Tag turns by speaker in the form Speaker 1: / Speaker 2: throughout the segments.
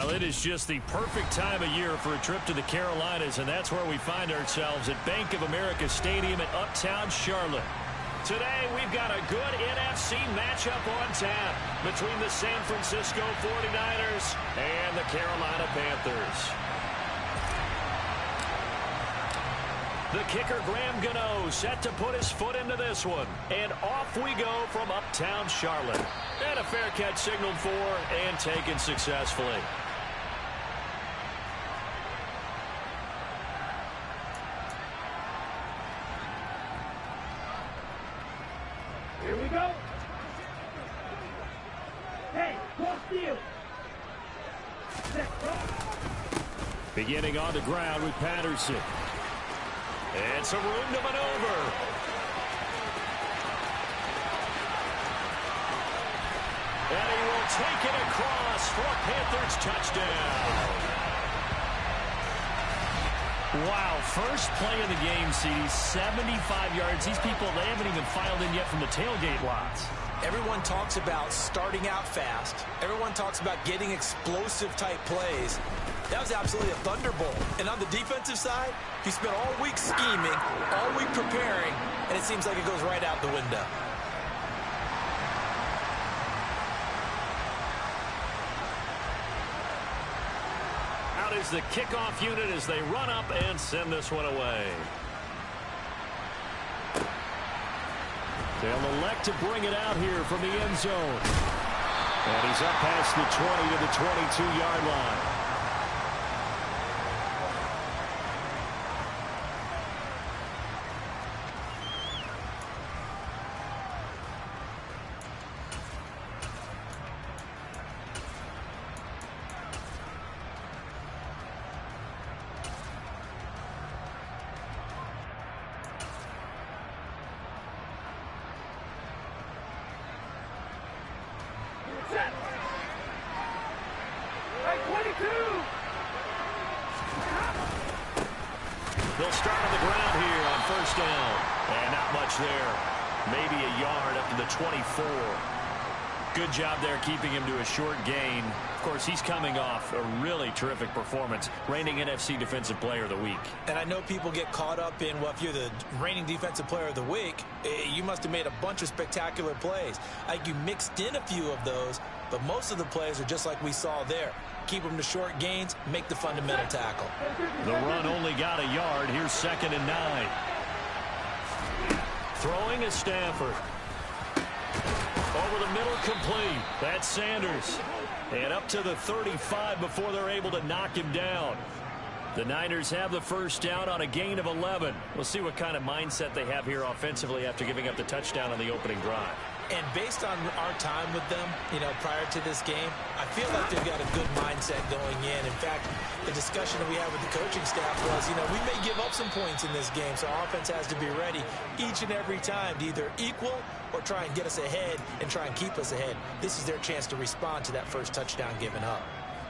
Speaker 1: Well, it is just the perfect time of year for a trip to the Carolinas, and that's where we find ourselves at Bank of America Stadium in Uptown Charlotte. Today, we've got a good NFC matchup on tap between the San Francisco 49ers and the Carolina Panthers. The kicker, G.0.A.T, set to put his foot into this one. And off we go from Uptown Charlotte. And a fair catch signaled for and taken successfully.
Speaker 2: Here we go. Hey, cross field.
Speaker 1: Beginning on the ground with Patterson. And some room to maneuver. And he will take it across for a Panthers touchdown. Wow, first play of the game, CD, 75 yards. These people, they haven't even filed in yet from the tailgate lots.
Speaker 3: Everyone talks about starting out fast. Everyone talks about getting explosive-type plays. That was absolutely a thunderbolt. And on the defensive side, he spent all week scheming, all week preparing, and it seems like it goes right out the window.
Speaker 1: Out is the kickoff unit as they run up and send this one away. They'll elect to bring it out here from the end zone. And he's up past the 20 to the 22-yard line. They'll start on the ground here on first down. And not much there. Maybe a yard up to the 24. Good job there keeping him to a short gain. Of course, he's coming off a really terrific performance, reigning NFC Defensive Player of the Week.
Speaker 3: And I know people get caught up in, well, if you're the reigning Defensive Player of the Week, you must have made a bunch of spectacular plays. Like you mixed in a few of those, but most of the plays are just like we saw there. Keep them to short gains, make the fundamental tackle.
Speaker 1: The run only got a yard. Here's 2nd and 9. Throwing is Stafford. Over the middle, complete. That's Sanders. And up to the 35 before they're able to knock him down. The Niners have the first down on a gain of 11. We'll see what kind of mindset they have here offensively after giving up the touchdown on the opening drive.
Speaker 3: And based on our time with them, prior to this game, I feel like they've got a good mindset going in. In fact, the discussion that we had with the coaching staff was, we may give up some points in this game, so our offense has to be ready each and every time to either equal or try and get us ahead and try and keep us ahead. This is their chance to respond to that first touchdown given up.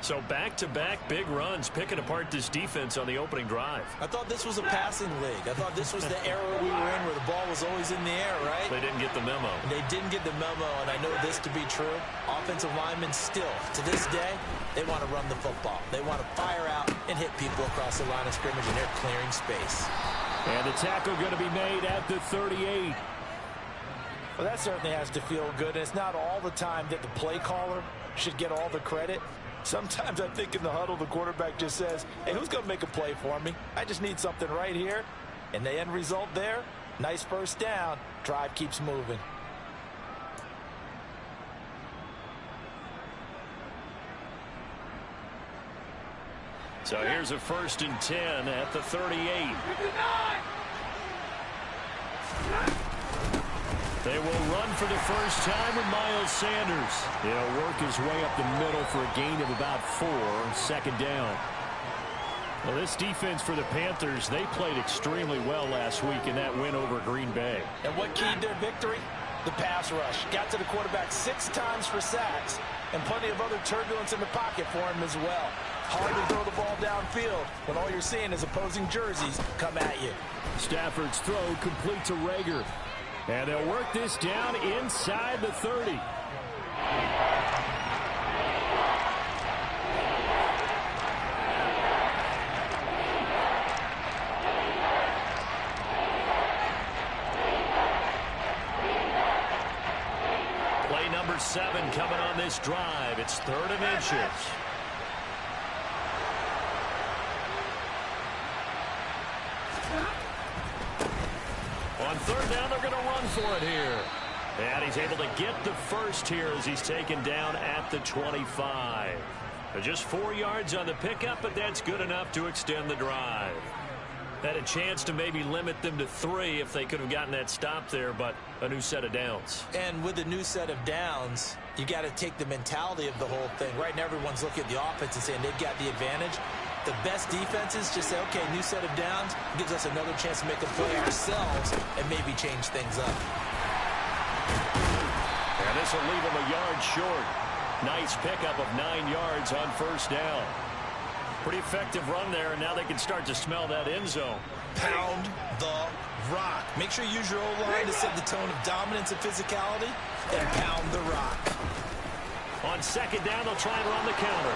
Speaker 1: So back-to-back big runs, picking apart this defense on the opening drive.
Speaker 3: I thought this was a passing league. I thought this was the era we were in where the ball was always in the air, right?
Speaker 1: They didn't get the memo.
Speaker 3: And they didn't get the memo, and I know this to be true. Offensive linemen still, to this day, they want to run the football. They want to fire out and hit people across the line of scrimmage, and they're clearing space.
Speaker 1: And the tackle going to be made at the 38.
Speaker 3: Well, that certainly has to feel good. And it's not all the time that the play caller should get all the credit. Sometimes I think in the huddle, the quarterback just says, hey, who's going to make a play for me? I just need something right here. And the end result there, nice first down. Drive keeps moving.
Speaker 1: So here's a 1st and 10 at the 38. They will run for the first time with Miles Sanders. He'll work his way up the middle for a gain of about 4, 2nd down. Well, this defense for the Panthers, they played extremely well last week in that win over Green Bay.
Speaker 3: And what keyed their victory? The pass rush. Got to the quarterback 6 times for sacks, and plenty of other turbulence in the pocket for him as well. Hard to throw the ball downfield when all you're seeing is opposing jerseys come at you.
Speaker 1: Stafford's throw complete to Rager. And they'll work this down inside the 30. 7 coming on this drive. It's 3rd and inches. On 3rd down, they're going to run for it here. And he's able to get the first here as he's taken down at the 25. Just 4 yards on the pickup, but that's good enough to extend the drive. Had a chance to maybe limit them to 3 if they could have gotten that stop there, but a new set of downs.
Speaker 3: And with a new set of downs, you got to take the mentality of the whole thing. Right now, everyone's looking at the offense and saying they've got the advantage. The best defenses just say, okay, new set of downs gives us another chance to make a play ourselves and maybe change things up.
Speaker 1: And this will leave them a yard short. Nice pickup of 9 yards on 1st down. Pretty effective run there, and now they can start to smell that end zone.
Speaker 3: Pound the rock. Make sure you use your O-line to set the tone of dominance and physicality, and pound the rock.
Speaker 1: On 2nd down, they'll try and run the counter.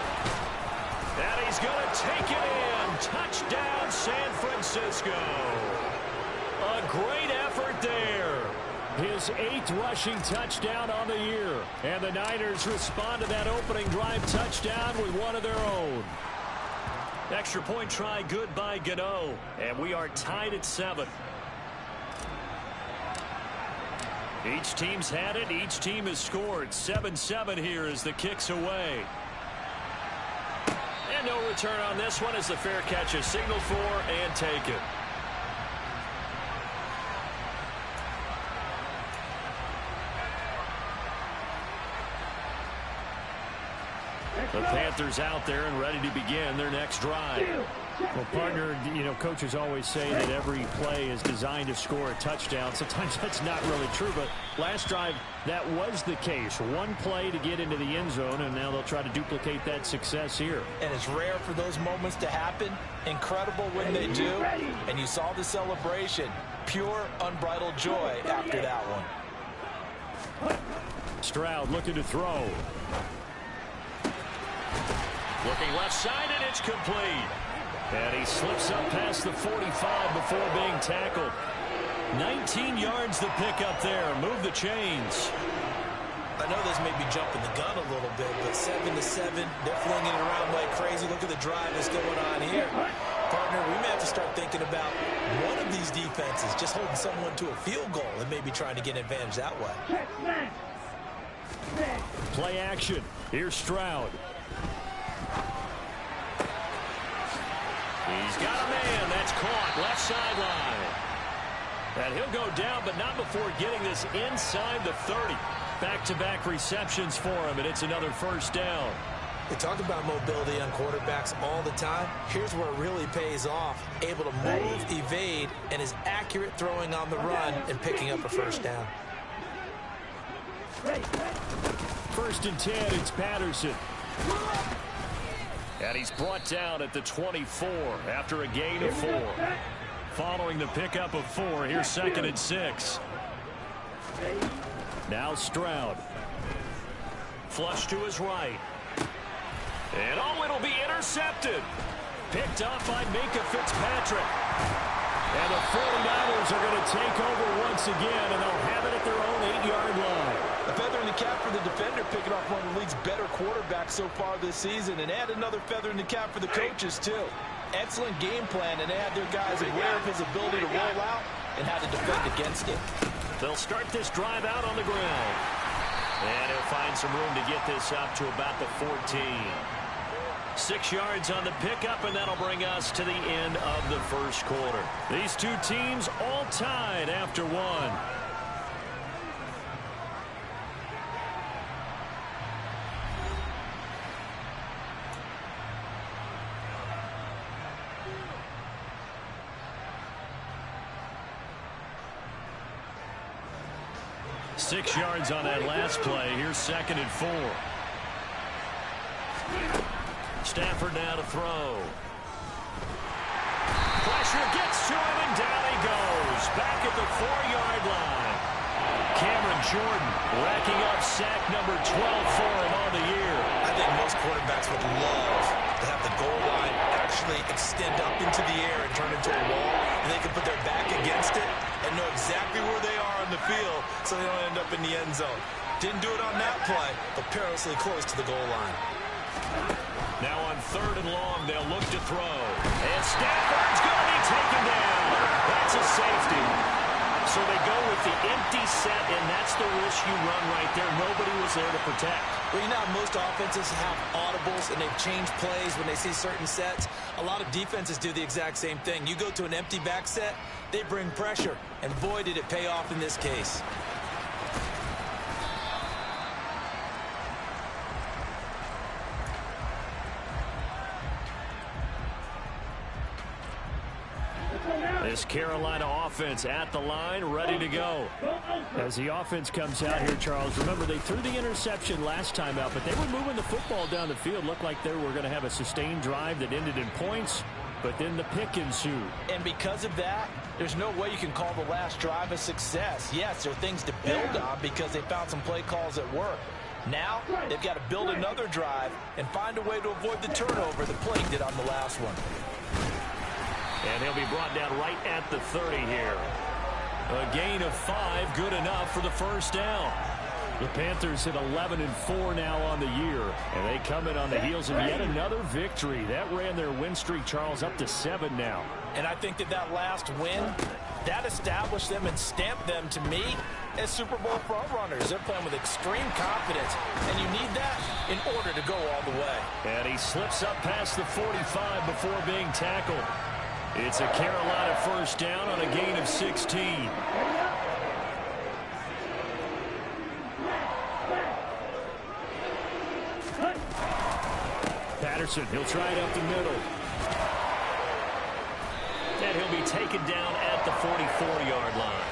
Speaker 1: And he's going to take it in. Touchdown, San Francisco. A great effort there. His 8th rushing touchdown on the year. And the Niners respond to that opening drive touchdown with one of their own. Extra point try good by G.0.A.T. And we are tied at 7. Each team's had it. Each team has scored. 7-7 here as the kick's away. And no return on this one as the fair catch is signaled for and taken. The Panthers out there and ready to begin their next drive.
Speaker 4: Well, partner, coaches always say that every play is designed to score a touchdown. Sometimes that's not really true, but last drive, that was the case. One play to get into the end zone, and now they'll try to duplicate that success here.
Speaker 3: And it's rare for those moments to happen. Incredible when they do. And you saw the celebration. Pure, unbridled joy after that one.
Speaker 1: Stroud looking to throw. Looking left side, and it's complete. And he slips up past the 45 before being tackled. 19 yards the pick up there. Move the chains.
Speaker 3: I know this may be jumping the gun a little bit, but 7-7, they're flinging it around like crazy. Look at the drive that's going on here. Partner, we may have to start thinking about one of these defenses just holding someone to a field goal and maybe trying to get an advantage that way.
Speaker 1: Play action. Here's Stroud. He's got a man. That's caught. Left sideline. And he'll go down, but not before getting this inside the 30. Back-to-back receptions for him, and it's another 1st down.
Speaker 3: We talk about mobility on quarterbacks all the time. Here's where it really pays off. Able to move, evade, and is accurate throwing on the run and picking up a 1st down.
Speaker 1: 1st and 10, it's Patterson. And he's brought down at the 24 after a gain of 4. Following the pickup of 4, here's 2nd and 6. Now Stroud. Flush to his right. And it'll be intercepted. Picked off by Minka Fitzpatrick. And the 49ers are going to take over once again, and they'll have it at their own 8-yard line.
Speaker 5: A feather in the cap for the defender, picking off one of the league's better quarterbacks so far this season, and add another feather in the cap for the coaches, too. Excellent game plan, and they had their guys aware of his ability to roll out and how to defend against it.
Speaker 1: They'll start this drive out on the ground. And he'll find some room to get this up to about the 14. 6 yards on the pickup, and that'll bring us to the end of the 1st quarter. These two teams all tied after 1. Six yards on that last play. Here's 2nd and 4. Stafford now to throw. Pressure gets to him, and down he goes. Back at the 4-yard line. Cameron Jordan racking up sack number 12 for him on the year.
Speaker 3: I think most quarterbacks would love to have the goal line actually extend up into the air and turn into a wall, and they can put their back against it and know exactly where they are on the field so they don't end up in the end zone. Didn't do it on that play, but perilously close to the goal line.
Speaker 1: Now on 3rd and long, they'll look to throw. And Stafford's going to be taken down. That's a safety. So they go with the empty set, and that's the risk you run right there. Nobody was there to protect.
Speaker 3: Well, you know how most offenses have audibles, and they've changed plays when they see certain sets. A lot of defenses do the exact same thing. You go to an empty back set, they bring pressure, and boy, did it pay off in this case.
Speaker 1: This Carolina offense at the line, ready to go.
Speaker 4: As the offense comes out here, Charles, remember they threw the interception last time out, but they were moving the football down the field. Looked like they were going to have a sustained drive that ended in points, but then the pick ensued.
Speaker 5: And because of that, there's no way you can call the last drive a success. Yes, there are things to build on because they found some play calls that work. Now, they've got to build another drive and find a way to avoid the turnover the Plague did on the last one.
Speaker 1: And he'll be brought down right at the 30 here. A gain of 5, good enough for the first down.
Speaker 4: The Panthers hit 11-4 now on the year, and they come in on the heels of yet another victory. That ran their win streak, Charles, up to 7 now.
Speaker 5: And I think that last win, that established them and stamped them, to me, as Super Bowl frontrunners. They're playing with extreme confidence, and you need that in order to go all the way.
Speaker 1: And he slips up past the 45 before being tackled. It's a Carolina first down on a gain of 16.
Speaker 4: Patterson, he'll try it up the middle.
Speaker 1: And he'll be taken down at the 44-yard line.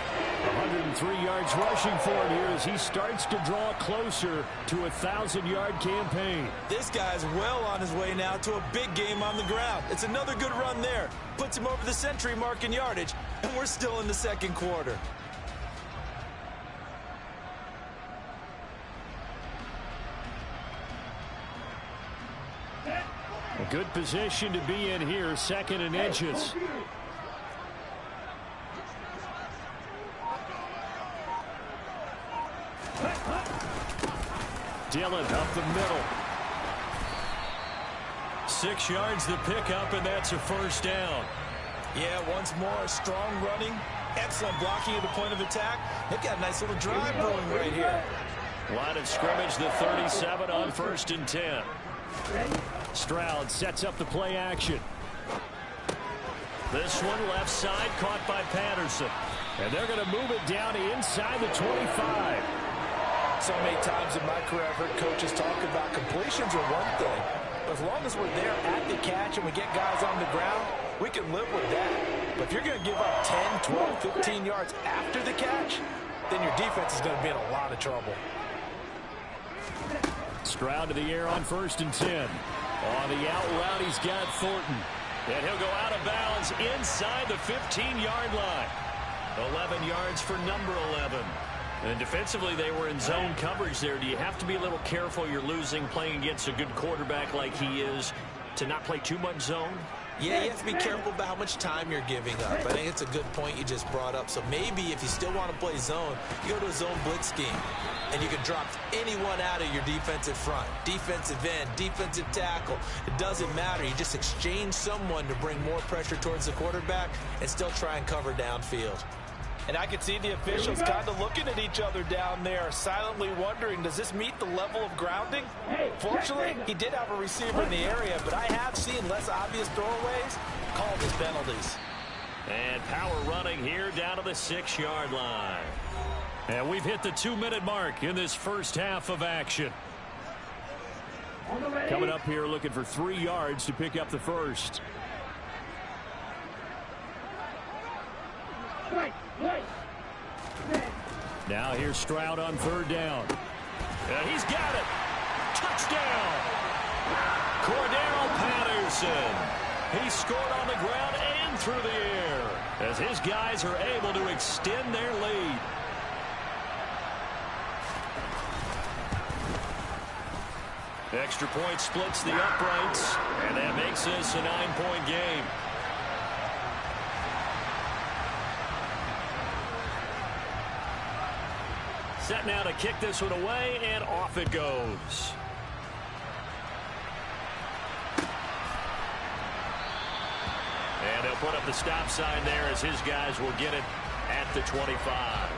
Speaker 4: 103 yards rushing for him here as he starts to draw closer to a 1,000-yard campaign.
Speaker 3: This guy's well on his way now to a big game on the ground. It's another good run there. Puts him over the century mark in yardage, and we're still in the second quarter.
Speaker 4: A good position to be in here, 2nd and inches. Dillon up the middle.
Speaker 1: 6 yards the pickup, and that's a first down.
Speaker 3: Yeah, once more, strong running, excellent blocking at the point of attack. They've got a nice little drive brewing right here.
Speaker 1: Line of scrimmage, the 37 on 1st and 10.
Speaker 4: Stroud sets up the play action.
Speaker 1: This one left side, caught by Patterson.
Speaker 4: And they're going to move it down inside the 25.
Speaker 5: So many times in my career I've heard coaches talk about completions are one thing. But as long as we're there at the catch and we get guys on the ground, we can live with that. But if you're going to give up 10, 12, 15 yards after the catch, then your defense is going to be in a lot of trouble.
Speaker 4: Stroud to the air on 1st and 10. On the out route, he's got Thornton.
Speaker 1: And he'll go out of bounds inside the 15-yard line. 11 yards for number 11. And defensively, they were in zone coverage there. Do you have to be a little careful you're losing playing against a good quarterback like he is to not play too much zone?
Speaker 3: Yeah, you have to be careful about how much time you're giving up. I think it's a good point you just brought up. So maybe if you still want to play zone, you go to a zone blitz scheme. And you can drop anyone out of your defensive front. Defensive end, defensive tackle. It doesn't matter. You just exchange someone to bring more pressure towards the quarterback and still try and cover downfield.
Speaker 5: And I could see the officials kind of looking at each other down there, silently wondering, does this meet the level of grounding? Fortunately, he did have a receiver in the area, but I have seen less obvious throwaways called as penalties.
Speaker 1: And power running here down to the 6-yard line. And we've hit the 2-minute mark in this first half of action.
Speaker 4: Coming up here looking for 3 yards to pick up the first. Now here's Stroud on 3rd down.
Speaker 1: And he's got it. Touchdown. Cordero Patterson. He scored on the ground and through the air as his guys are able to extend their lead. Extra point splits the uprights, and that makes this a 9-point game. Set now to kick this one away, and off it goes. And they'll put up the stop sign there as his guys will get it at the 25.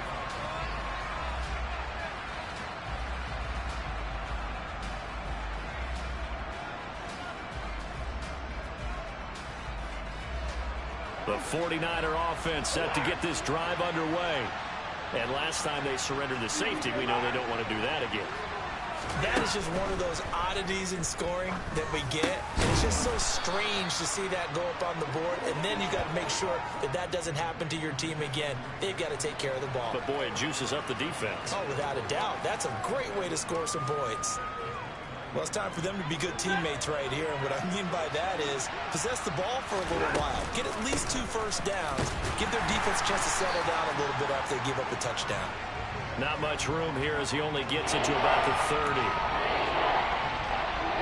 Speaker 1: The 49er offense set to get this drive underway. And last time they surrendered the safety, we know they don't want to do that again.
Speaker 3: That is just one of those oddities in scoring that we get. And it's just so strange to see that go up on the board. And then you got to make sure that that doesn't happen to your team again. They've got to take care of the ball.
Speaker 1: But, boy, it juices up the defense.
Speaker 3: Oh, without a doubt. That's a great way to score some points. Well, it's time for them to be good teammates right here. And what I mean by that is possess the ball for a little while. Get at least 2 first downs. Give their defense a chance to settle down a little bit after they give up a touchdown.
Speaker 1: Not much room here as he only gets it to about the 30.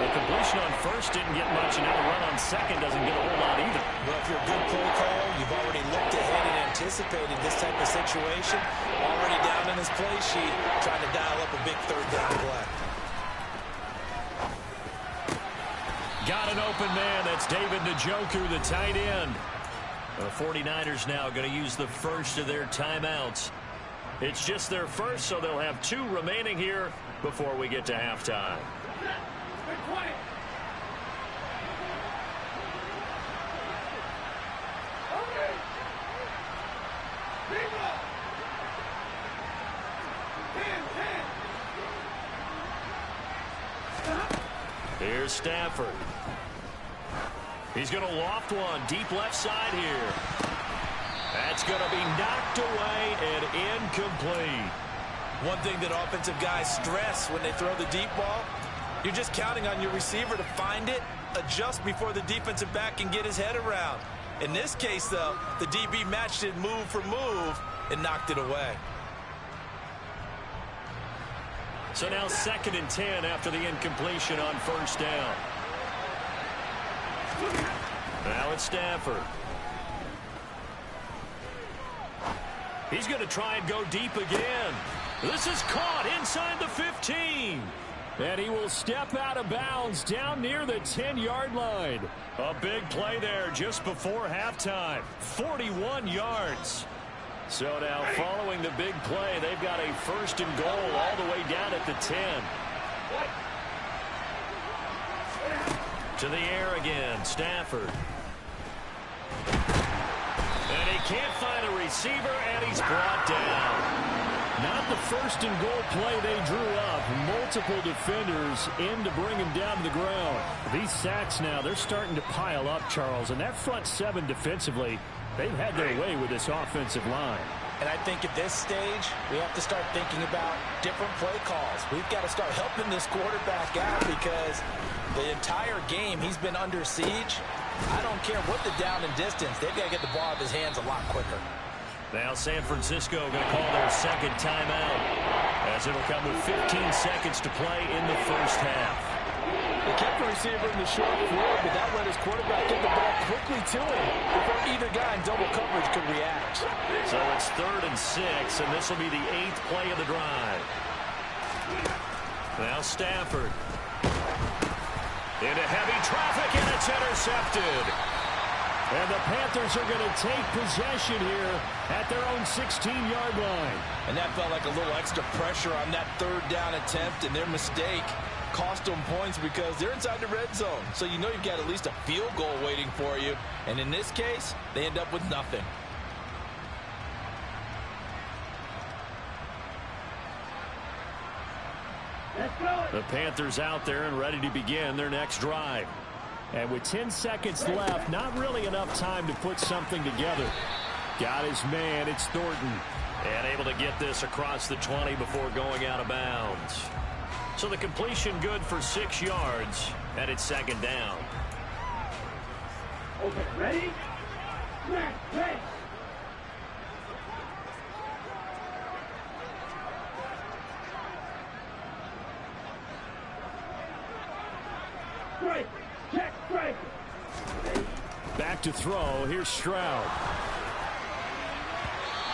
Speaker 1: The completion on first didn't get much, and now the run on second doesn't get a whole lot either.
Speaker 3: Well, if you're a good play caller, you've already looked ahead and anticipated this type of situation. Already down in his play sheet, trying to dial up a big third down play.
Speaker 1: Got an open man. That's David Njoku, the tight end. The 49ers now going to use the first of their timeouts. It's just their first, so they'll have 2 remaining here before we get to halftime. Here's Stafford. He's going to loft one deep left side here. That's going to be knocked away and incomplete.
Speaker 3: One thing that offensive guys stress when they throw the deep ball, you're just counting on your receiver to find it, adjust before the defensive back can get his head around. In this case, though, the DB matched it move for move and knocked it away.
Speaker 1: So now 2nd and 10 after the incompletion on first down. Now it's Stafford. He's going to try and go deep again. This is caught inside the 15. And he will step out of bounds down near the 10-yard line. A big play there just before halftime. 41 yards. So now following the big play, they've got a 1st and goal all the way down at the 10. To the air again, Stafford. And he can't find a receiver, and he's brought down.
Speaker 4: Not the 1st and goal play they drew up. Multiple defenders in to bring him down to the ground. These sacks now, they're starting to pile up, Charles. And that front 7 defensively, they've had their way with this offensive line.
Speaker 3: And I think at this stage, we have to start thinking about different play calls. We've got to start helping this quarterback out because the entire game he's been under siege. I don't care what the down and distance. They've got to get the ball out of his hands a lot quicker.
Speaker 1: Now San Francisco going to call their 2nd timeout as it'll come with 15 seconds to play in the first half.
Speaker 5: They kept the receiver in the short field, but that let his quarterback get the ball quickly to him before either guy in double coverage could react.
Speaker 1: So it's 3rd and 6, and this will be the 8th play of the drive. Now Stafford. Into heavy traffic, and it's intercepted.
Speaker 4: And the Panthers are going to take possession here at their own 16-yard line.
Speaker 5: And that felt like a little extra pressure on that 3rd down attempt, and their mistake cost them points because they're inside the red zone. So you know you've got at least a field goal waiting for you. And in this case, they end up with nothing.
Speaker 2: Let's go.
Speaker 4: The Panthers out there and ready to begin their next drive. And with 10 seconds left, not really enough time to put something together. Got his man, it's Thornton.
Speaker 1: And able to get this across the 20 before going out of bounds. So the completion good for 6 yards, and it's 2nd down.
Speaker 2: Okay, ready? Ready. Strike. Check strike.
Speaker 4: Back to throw. Here's Stroud.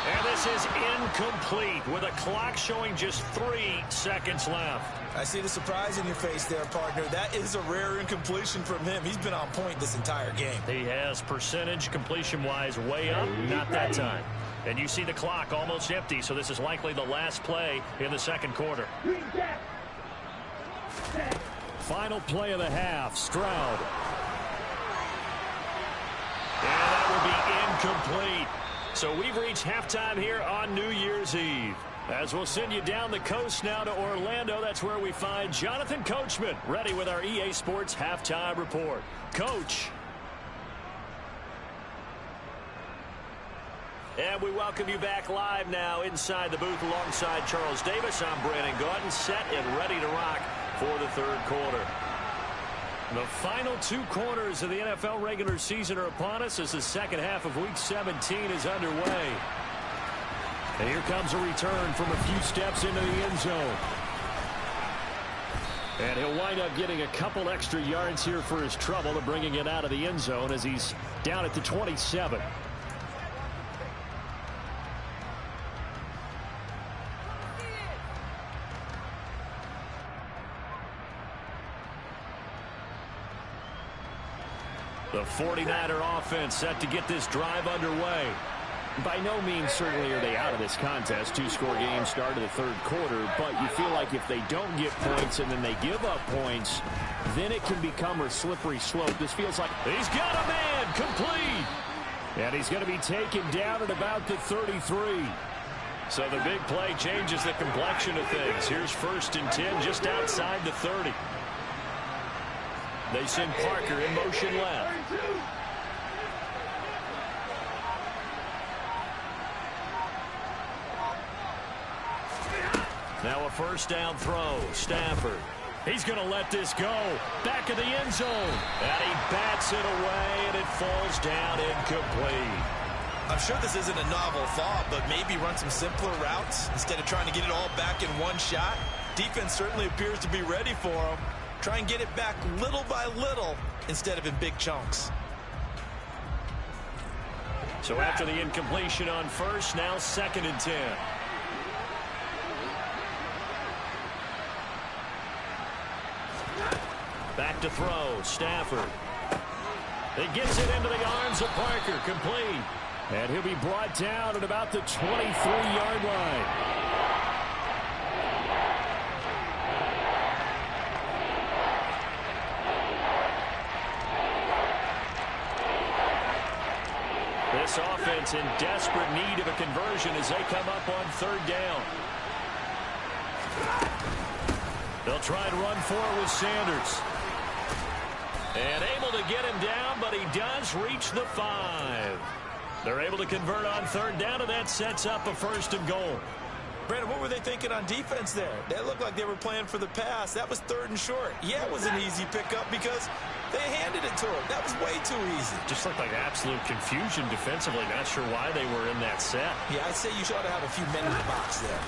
Speaker 1: And this is incomplete with a clock showing just 3 seconds left.
Speaker 3: I see the surprise in your face there, partner. That is a rare incompletion from him. He's been on point this entire game.
Speaker 1: He has percentage completion-wise way up, not that time. And you see the clock almost empty, so this is likely the last play in the second quarter.
Speaker 4: Final play of the half, Stroud.
Speaker 1: And that will be incomplete. So we've reached halftime here on New Year's Eve. As we'll send you down the coast now to Orlando, that's where we find Jonathan Coachman ready with our EA Sports Halftime Report. Coach. And we welcome you back live now inside the booth alongside Charles Davis. I'm Brandon Gaudin, set and ready to rock for the third quarter. The final 2 quarters of the NFL regular season are upon us as the second half of Week 17 is underway. And here comes a return from a few steps into the end zone. And he'll wind up getting a couple extra yards here for his trouble to bringing it out of the end zone as he's down at the 27. The 49er offense set to get this drive underway. By no means certainly are they out of this contest. 2-score game start of the third quarter, but you feel like if they don't get points and then they give up points, then it can become a slippery slope. This feels like he's got a man complete.
Speaker 4: And he's going to be taken down at about the 33.
Speaker 1: So the big play changes the complexion of things. Here's 1st and 10 just outside the 30. They send Parker in motion left. Now a first down throw. Stafford. He's going to let this go. Back of the end zone. And he bats it away, and it falls down incomplete.
Speaker 3: I'm sure this isn't a novel thought, but maybe run some simpler routes instead of trying to get it all back in one shot. Defense certainly appears to be ready for him. Try and get it back little by little instead of in big chunks.
Speaker 1: So after the incompletion on first, now 2nd and 10. Back to throw. Stafford. He gets it into the arms of Parker. Complete.
Speaker 4: And he'll be brought down at about the 23-yard line.
Speaker 1: This offense in desperate need of a conversion as they come up on 3rd down. They'll try and run for it with Sanders. And able to get him down, but he does reach the 5. They're able to convert on 3rd down, and that sets up a 1st and goal.
Speaker 3: Brandon, what were they thinking on defense there? That looked like they were playing for the pass. That was 3rd and short. Yeah, it was an easy pickup because they handed it to him. That was way too easy.
Speaker 1: Just looked like absolute confusion defensively. Not sure why they were in that set.
Speaker 3: Yeah, I'd say you ought to have a few men in the box there.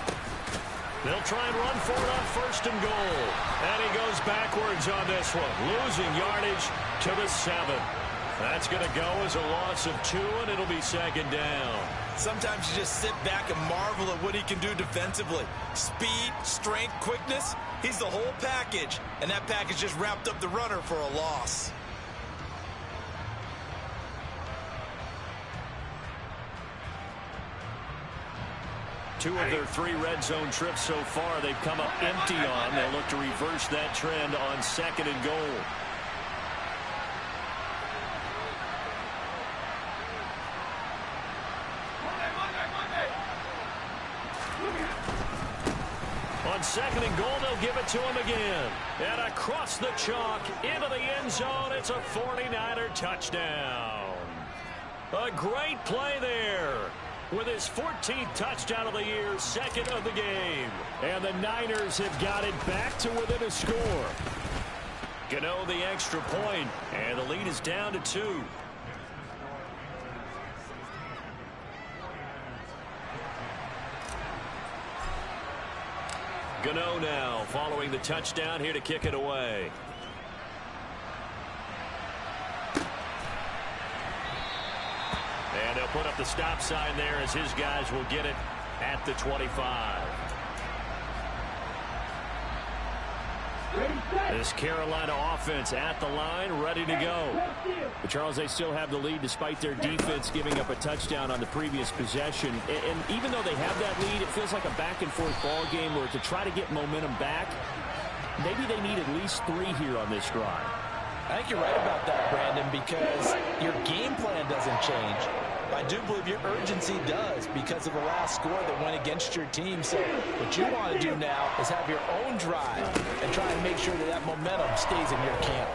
Speaker 1: They'll try and run for it on 1st and goal. And he goes backwards on this one, losing yardage to the 7. That's going to go as a loss of 2, and it'll be 2nd down.
Speaker 3: Sometimes you just sit back and marvel at what he can do defensively. Speed, strength, quickness, he's the whole package. And that package just wrapped up the runner for a loss.
Speaker 1: Two of their 3 red zone trips so far they've come up empty on. They'll look to reverse that trend on 2nd and goal. On 2nd and goal, they'll give it to him again. And across the chalk into the end zone, it's a 49er touchdown. A great play there. With his 14th touchdown of the year, 2nd of the game.
Speaker 4: And the Niners have got it back to within a score.
Speaker 1: G.0.A.T the extra point, and the lead is down to 2. G.0.A.T now following the touchdown here to kick it away. And they'll put up the stop sign there as his guys will get it at the 25. This Carolina offense at the line, ready to go.
Speaker 4: But Charles, they still have the lead despite their defense giving up a touchdown on the previous possession. And even though they have that lead, it feels like a back-and-forth ball game where to try to get momentum back, maybe they need at least 3 here on this drive.
Speaker 3: I think you're right about that, Brandon, because your game plan doesn't change. I do believe your urgency does because of the last score that went against your team. So what you want to do now is have your own drive and try and make sure that that momentum stays in your camp.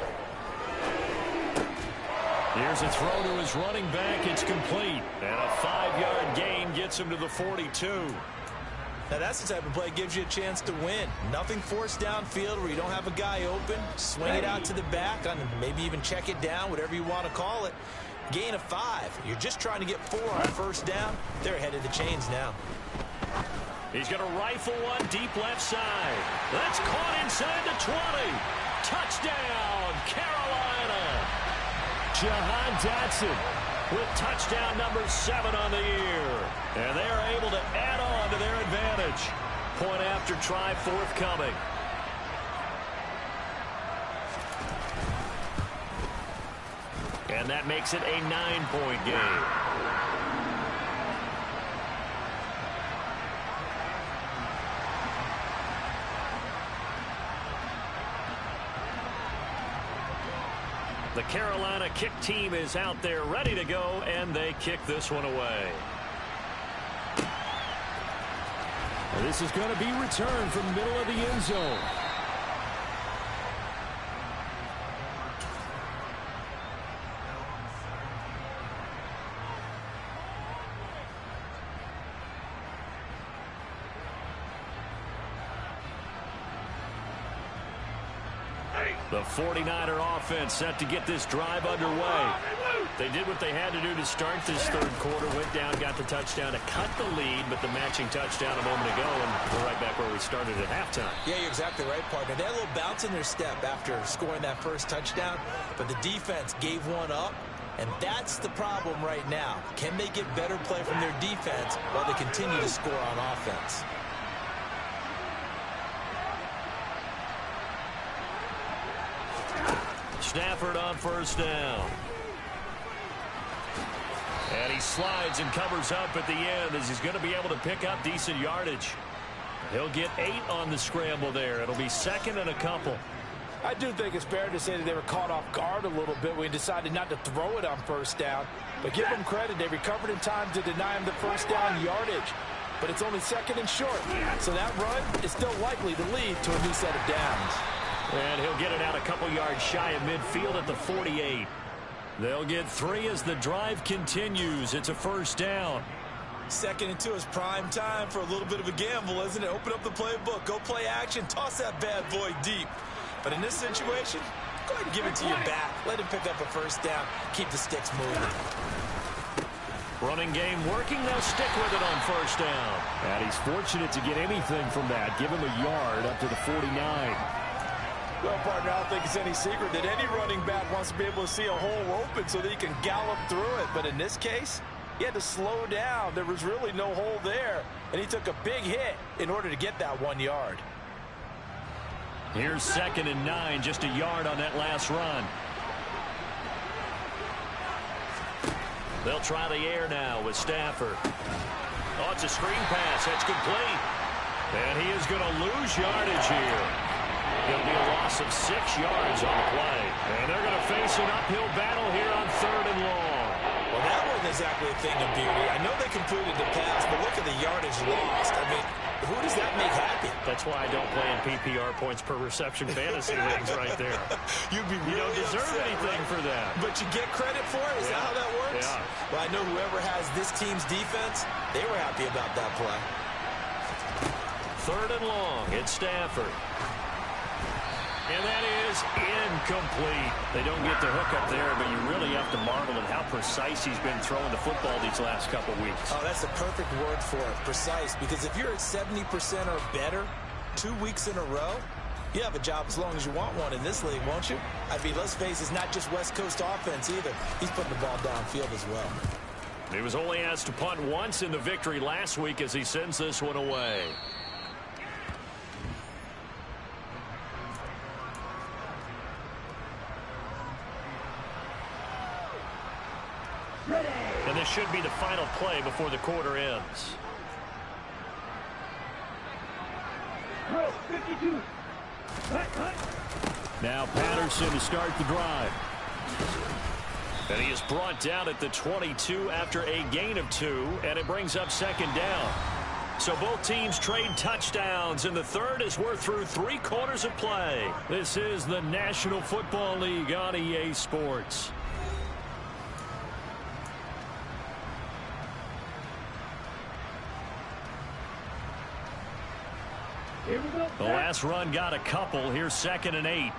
Speaker 1: Here's a throw to his running back. It's complete. And a 5-yard gain gets him to the 42.
Speaker 3: Now, that's the type of play that gives you a chance to win. Nothing forced downfield where you don't have a guy open. Swing it out to the back, on maybe even check it down, whatever you want to call it. Gain of 5. You're just trying to get 4 on first down. They're ahead of the chains now.
Speaker 1: He's going to rifle one deep left side. That's caught inside the 20. Touchdown, Carolina.
Speaker 4: G.0.A.T
Speaker 1: with touchdown number 7 on the year. And they are able to add on to their advantage. Point after try forthcoming. And that makes it a 9-point game. The Carolina kick team is out there ready to go, and they kick this one away.
Speaker 4: This is going to be returned from the middle of the end zone.
Speaker 1: The 49er offense set to get this drive underway. They did what they had to do to start this third quarter. Went down, got the touchdown to cut the lead, but the matching touchdown a moment ago, and we're right back where we started at halftime.
Speaker 3: Yeah, you're exactly right, partner. They had a little bounce in their step after scoring that first touchdown, but the defense gave one up, and that's the problem right now. Can they get better play from their defense while they continue to score on offense?
Speaker 1: Stafford on first down. And he slides and covers up at the end as he's going to be able to pick up decent yardage. He'll get 8 on the scramble there. It'll be second and a couple.
Speaker 5: I do think it's fair to say that they were caught off guard a little bit when he decided not to throw it on first down. But give them credit. They recovered in time to deny him the first down yardage. But it's only second and short. So that run is still likely to lead to a new set of downs.
Speaker 1: And he'll get it out a couple yards shy of midfield at the 48. They'll get 3 as the drive continues. It's a first down.
Speaker 3: Second and 2 is prime time for a little bit of a gamble, isn't it? Open up the playbook. Go play action. Toss that bad boy deep. But in this situation, go ahead and give it to your back. Let him pick up a first down. Keep the sticks moving.
Speaker 1: Running game working. They'll stick with it on first down.
Speaker 4: And he's fortunate to get anything from that. Give him a yard up to the 49.
Speaker 5: Well, partner, I don't think it's any secret that any running back wants to be able to see a hole open so that he can gallop through it. But in this case, he had to slow down. There was really no hole there, and he took a big hit in order to get that 1 yard.
Speaker 1: Here's second and 9, just a yard on that last run. They'll try the air now with Stafford. Oh, it's a screen pass. That's complete. And he is going to lose yardage here. It'll be a loss of 6 yards on the play. And they're going to face an uphill battle here on 3rd and long.
Speaker 3: Well, that wasn't exactly a thing of beauty. I know they completed the pass, but look at the yardage lost. I mean, who does that make happy?
Speaker 1: That's why I don't play in PPR points per reception fantasy leagues right there.
Speaker 3: You
Speaker 1: don't deserve anything for that.
Speaker 3: But you get credit for it? Is that how that works?
Speaker 1: Yeah.
Speaker 3: Well, I know whoever has this team's defense, they were happy about that play.
Speaker 1: 3rd and long. It's Stafford. And that is incomplete. They don't get the hook up there, but you really have to marvel at how precise he's been throwing the football these last couple weeks.
Speaker 3: Oh, that's the perfect word for it, precise. Because if you're at 70% or better 2 weeks in a row, you have a job as long as you want one in this league, won't you? I mean, let's face it, it's not just West Coast offense either. He's putting the ball downfield as well.
Speaker 1: He was only asked to punt once in the victory last week as he sends this one away. And this should be the final play before the quarter ends.
Speaker 2: 52.
Speaker 4: Now Patterson to start the drive.
Speaker 1: And he is brought down at the 22 after a gain of 2, and it brings up second down. So both teams trade touchdowns, and the third as we're through 3 quarters of play. This is the National Football League on EA Sports.
Speaker 2: Here we go.
Speaker 1: The last run got a couple. Here's 2nd and 8.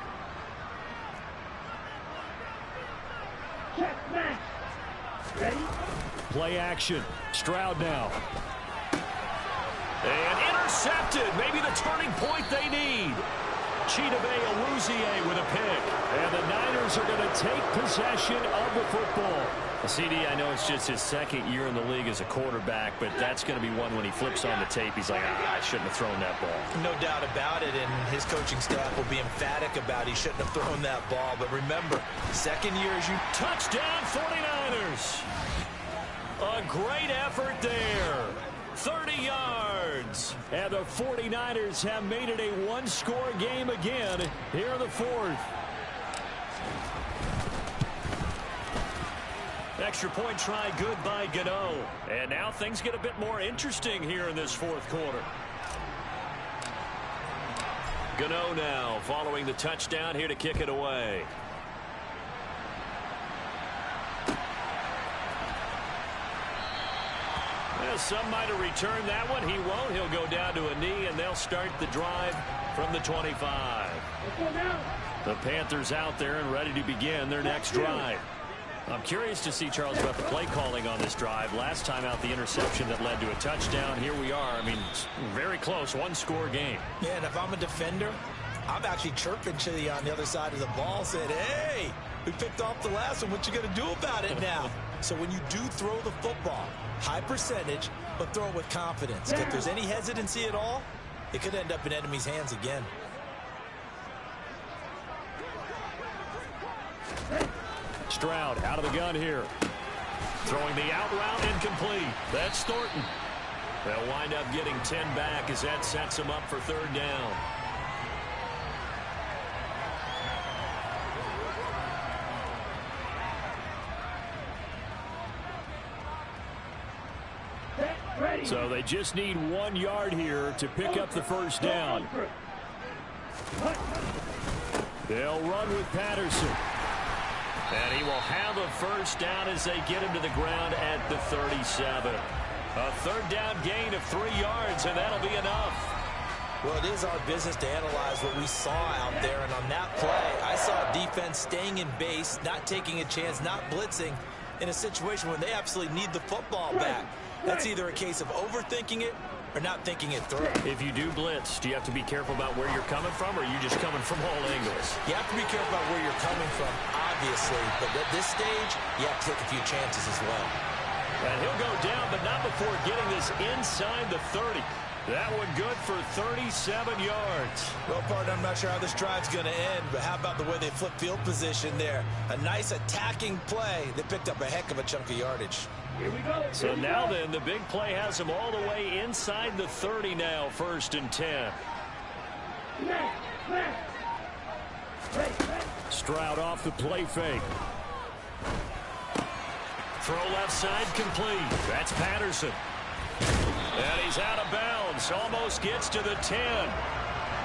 Speaker 2: Check, match. Ready?
Speaker 4: Play action. Stroud now.
Speaker 1: And intercepted. Maybe the turning point they need. G.0.A.T with a pick.
Speaker 4: And the Niners are going to take possession of the football.
Speaker 1: CD, I know it's just his 2nd year in the league as a quarterback, but that's going to be one when he flips on the tape. He's like, I shouldn't have thrown that ball.
Speaker 3: No doubt about it, and his coaching staff will be emphatic about he shouldn't have thrown that ball. But remember, 2nd year as you...
Speaker 1: Touchdown 49ers. A great effort there. 30 yards.
Speaker 4: And the 49ers have made it a one-score game again here in the 4th.
Speaker 1: Extra point try good by G.0.A.T. And now things get a bit more interesting here in this 4th quarter. G.0.A.T now following the touchdown here to kick it away. Well, some might have returned that one. He won't. He'll go down to a knee, and they'll start the drive from the 25. The Panthers out there and ready to begin their next drive. I'm curious to see, Charles, about the play calling on this drive. Last time out, the interception that led to a touchdown. Here we are. I mean, very close, one-score game.
Speaker 3: Yeah, and if I'm a defender, I'm actually chirping to you on the other side of the ball, saying, hey, we picked off the last one. What you going to do about it now? So when you do throw the football, high percentage, but throw it with confidence. If there's any hesitancy at all, it could end up in enemy's hands again.
Speaker 4: Stroud out of the gun here.
Speaker 1: Throwing the out route incomplete. That's Thornton. They'll wind up getting 10 back as that sets them up for 3rd down.
Speaker 4: So they just need 1 yard here to pick up the 1st down. They'll run with Patterson.
Speaker 1: And he will have a 1st down as they get him to the ground at the 37. A 3rd down gain of 3 yards, and that'll be enough.
Speaker 3: Well, it is our business to analyze what we saw out there, and on that play, I saw defense staying in base, not taking a chance, not blitzing in a situation where they absolutely need the football back. That's either a case of overthinking it or not thinking it through.
Speaker 1: If you do blitz, do you have to be careful about where you're coming from, or are you just coming from all angles?
Speaker 3: You have to be careful about where you're coming from, obviously, but at this stage, you have to take a few chances as well.
Speaker 1: And he'll go down, but not before getting this inside the 30. That one good for 37 yards.
Speaker 3: Well, partner, I'm not sure how this drive's going to end, but how about the way they flip field position there? A nice attacking play. They picked up a heck of a chunk of yardage.
Speaker 2: Here we go.
Speaker 1: So now then, the big play has them all the way inside the 30 now, 1st and 10.
Speaker 4: Stroud off the play fake.
Speaker 1: Throw left side complete. That's Patterson. And he's out of bounds. Almost gets to the 10.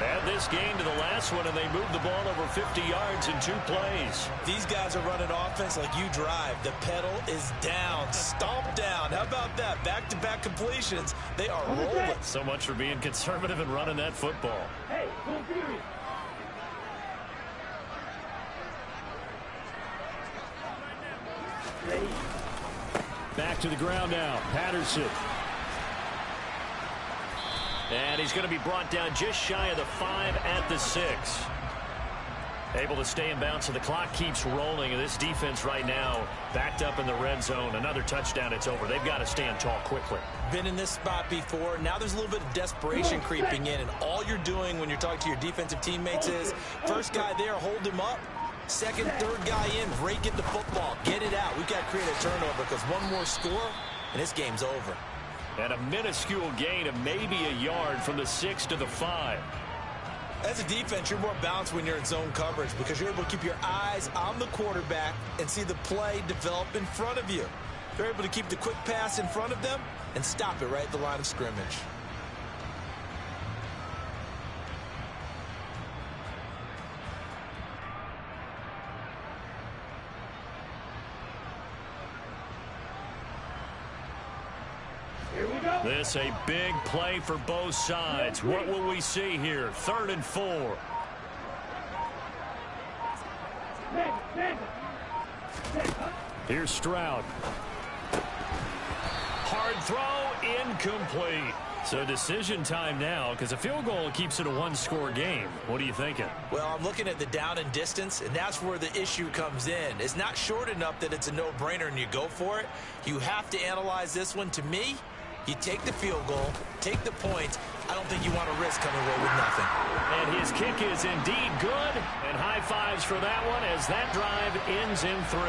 Speaker 1: Add this game to the last one, and they move the ball over 50 yards in 2 plays.
Speaker 3: These guys are running offense like you drive. The pedal is down, stomped down. How about that? Back-to-back completions. They are rolling.
Speaker 1: So much for being conservative and running that football.
Speaker 2: Hey, go Fury.
Speaker 4: Back to the ground now. Patterson.
Speaker 1: And he's going to be brought down just shy of the 5 at the 6. Able to stay in bounds, so the clock keeps rolling. And this defense right now backed up in the red zone. Another touchdown, it's over. They've got to stand tall quickly.
Speaker 3: Been in this spot before. Now there's a little bit of desperation creeping in. And all you're doing when you're talking to your defensive teammates is, first guy there, hold him up. Second, third guy in, rake at the football. Get it out. We've got to create a turnover because one more score, and this game's over.
Speaker 1: And a minuscule gain of maybe a yard from the 6 to the 5.
Speaker 3: As a defense, you're more balanced when you're in zone coverage because you're able to keep your eyes on the quarterback and see the play develop in front of you. You're able to keep the quick pass in front of them and stop it right at the line of scrimmage.
Speaker 1: This a big play for both sides. What will we see here? 3rd and 4. Here's Stroud. Hard throw, incomplete. So decision time now because a field goal keeps it a one-score game. What are you thinking?
Speaker 3: Well, I'm looking at the down and distance, and that's where the issue comes in. It's not short enough that it's a no-brainer and you go for it. You have to analyze this one. To me, you take the field goal, take the points. I don't think you want to risk coming away with nothing.
Speaker 1: And his kick is indeed good. And high fives for that one as that drive ends in 3.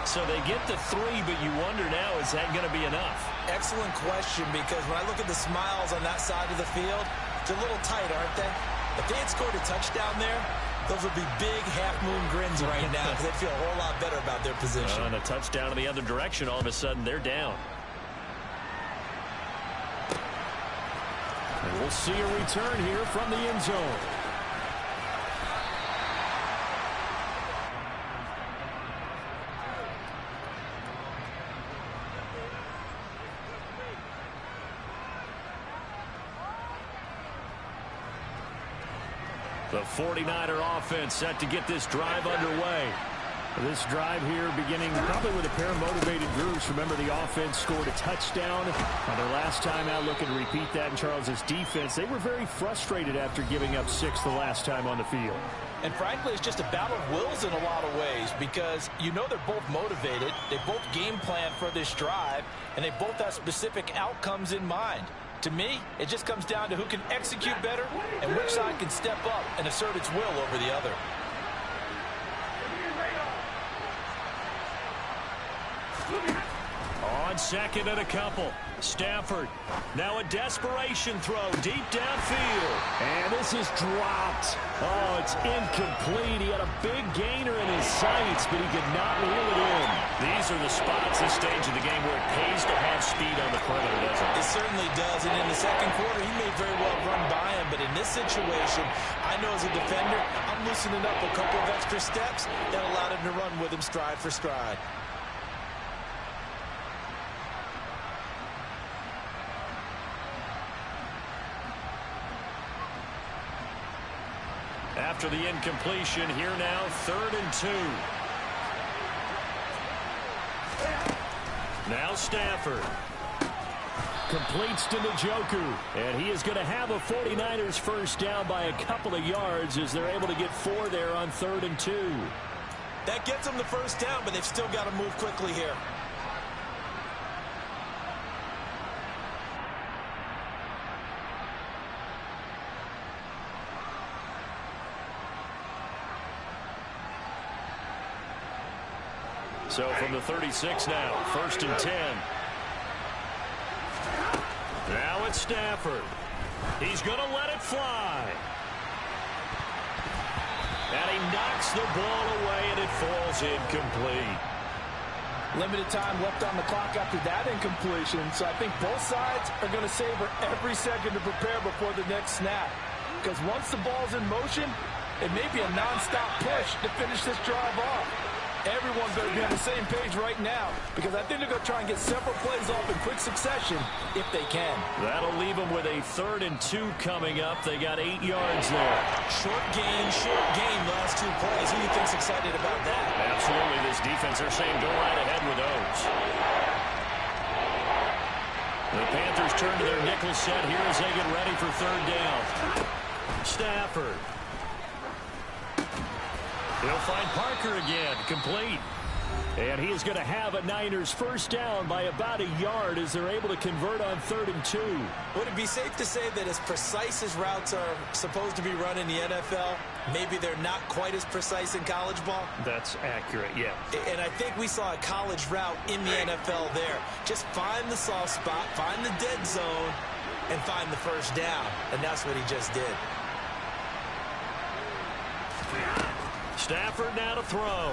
Speaker 1: So they get the 3, but you wonder now, is that going to be enough?
Speaker 3: Excellent question, because when I look at the smiles on that side of the field, they're a little tight, aren't they? If they had scored a touchdown there, those would be big half-moon grins right now because they feel a whole lot better about their position.
Speaker 1: And a touchdown in the other direction, all of a sudden they're down.
Speaker 4: And we'll see a return here from the end zone.
Speaker 1: The 49er offense set to get this drive underway.
Speaker 4: This drive here beginning probably with a pair of motivated groups. Remember, the offense scored a touchdown on their last time out. Looking to repeat that in Charles's defense. They were very frustrated after giving up 6 the last time on the field.
Speaker 5: And frankly, it's just a battle of wills in a lot of ways because you know they're both motivated. They both game plan for this drive, and they both have specific outcomes in mind. To me, it just comes down to who can execute better and which side can step up and assert its will over the other.
Speaker 1: On second and a couple. Stafford. Now a desperation throw deep downfield.
Speaker 4: And this is dropped. Oh, it's incomplete. He had a big gainer in his sights, but he could not reel it in.
Speaker 1: These are the spots, this stage of the game, where it pays to have speed on the perimeter, doesn't it?
Speaker 3: It certainly does. And in the second quarter, he may very well run by him. But in this situation, I know as a defender, I'm loosening up a couple of extra steps that allowed him to run with him stride for stride.
Speaker 1: After the incompletion, here now, 3rd and 2. Now Stafford.
Speaker 4: Completes to Njoku. And he is going to have a 49ers first down by a couple of yards as they're able to get 4 there on 3rd and 2.
Speaker 3: That gets them the first down, but they've still got to move quickly here.
Speaker 1: So from the 36 now, 1st and 10. Now it's Stafford. He's going to let it fly. And he knocks the ball away, and it falls incomplete.
Speaker 5: Limited time left on the clock after that incompletion, so I think both sides are going to savor every second to prepare before the next snap. Because once the ball's in motion, it may be a non-stop push to finish this drive off. Everyone's going to be on the same page right now because I think they're going to try and get several plays off in quick succession if they can.
Speaker 1: That'll leave them with a 3rd and 2 coming up. They got 8 yards there.
Speaker 3: Short gain, last 2 plays. Who do you think's excited about that?
Speaker 1: Absolutely, this defense, they're saying go right ahead with those. The Panthers turn to their nickel set here as they get ready for 3rd down. Stafford. He'll find Parker again, complete. And he is going to have a Niners first down by about a yard as they're able to convert on 3rd and 2.
Speaker 3: Would it be safe to say that as precise as routes are supposed to be run in the NFL, maybe they're not quite as precise in college ball?
Speaker 1: That's accurate, yeah.
Speaker 3: And I think we saw a college route in the NFL there. Just find the soft spot, find the dead zone, and find the first down. And that's what he just did.
Speaker 1: Stafford now to throw.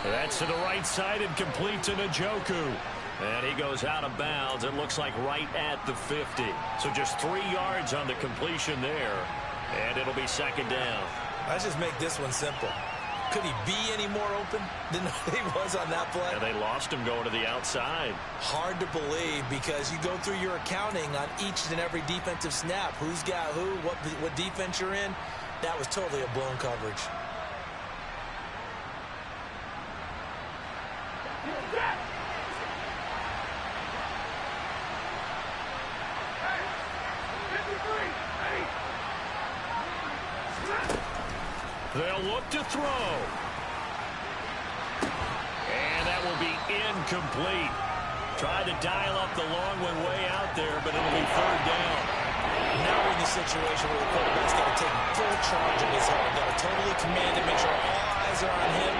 Speaker 1: That's to the right side and complete to Njoku. And he goes out of bounds. It looks like right at the 50. So just 3 yards on the completion there. And it'll be 2nd down.
Speaker 3: Let's just make this one simple. Could he be any more open than he was on that play?
Speaker 1: And they lost him going to the outside.
Speaker 3: Hard to believe because you go through your accounting on each and every defensive snap. Who's got who, what defense you're in. That was totally a blown coverage.
Speaker 1: They'll look to throw. And that will be incomplete. Tried to dial up the long one way out there, but it'll be 3rd down.
Speaker 3: Now we're in the situation where the quarterback's got to take full charge of his head. Got to totally command it, make sure all eyes are on him.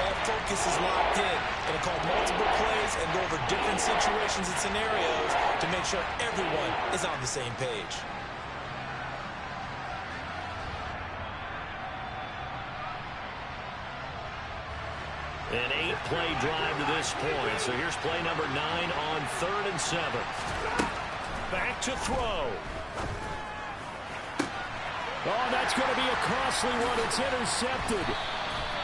Speaker 3: All focus is locked in. Going to call multiple plays and go over different situations and scenarios to make sure everyone is on the same page.
Speaker 1: An 8-play drive to this point. So here's play number 9 on 3rd and 7. Back to throw.
Speaker 4: Oh, that's going to be a costly one. It's intercepted.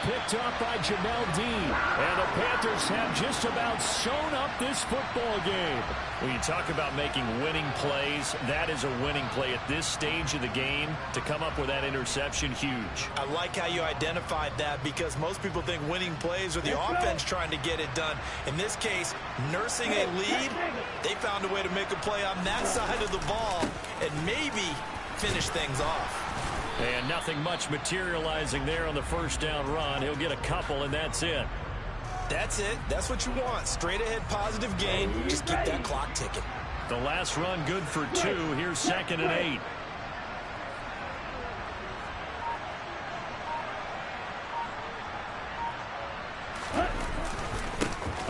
Speaker 4: Picked up by G.0.A.T. And the Panthers have just about sewn up this football game.
Speaker 1: When you talk about making winning plays, that is a winning play at this stage of the game. To come up with that interception, huge.
Speaker 3: I like how you identified that because most people think winning plays are the offense trying to get it done. In this case, nursing a lead, they found a way to make a play on that side of the ball and maybe finish things off.
Speaker 1: And nothing much materializing there on the first down run. He'll get a couple, and that's it.
Speaker 3: That's it. That's what you want. Straight ahead positive gain. Just keep that clock ticking.
Speaker 1: The last run good for 2. Here's 2nd and 8.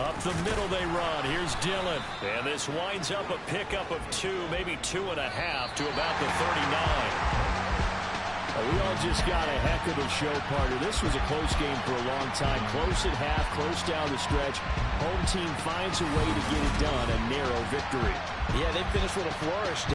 Speaker 1: Up the middle they run. Here's Dillon. And this winds up a pickup of 2, maybe 2.5 to about the 39.
Speaker 4: We all just got a heck of a show, partner. This was a close game for a long time. Close at half, close down the stretch. Home team finds a way to get it done. A narrow victory.
Speaker 3: Yeah, they finished with a flourish.